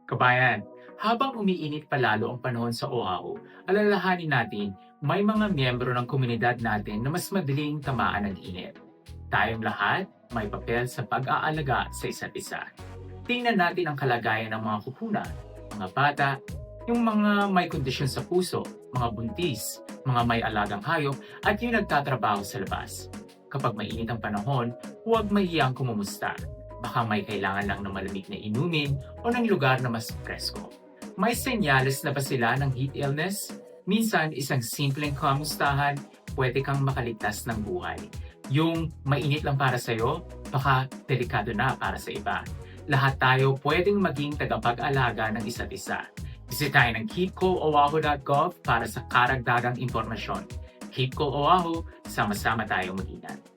Kabayan, habang umiinit palalo ang panahon sa Oahu, alalahanin natin may mga miyembro ng komunidad natin na mas madaling tamaan ng init. Tayong lahat may papel sa pag-aalaga sa isa't isa. Tingnan natin ang kalagayan ng mga kukunan, mga bata, yung mga may kondisyon sa puso, mga buntis, mga may alagang hayop, at yung nagtatrabaho sa labas. Kapag mainit ang panahon, huwag mahiyang kumumusta. Baka may kailangan lang ng malamig na inumin o ng lugar na mas presko. May senyales na ba sila ng heat illness? Minsan, isang simpleng kamustahan, pwede kang makaligtas ng buhay. Yung mainit lang para sa'yo, baka delikado na para sa iba. Lahat tayo pwedeng maging tagapag-alaga ng isa't isa. Bisitahin ang keepcooahu.gov para sa karagdagang impormasyon. Keep Cool Oahu, sama-sama tayong mag-ingat.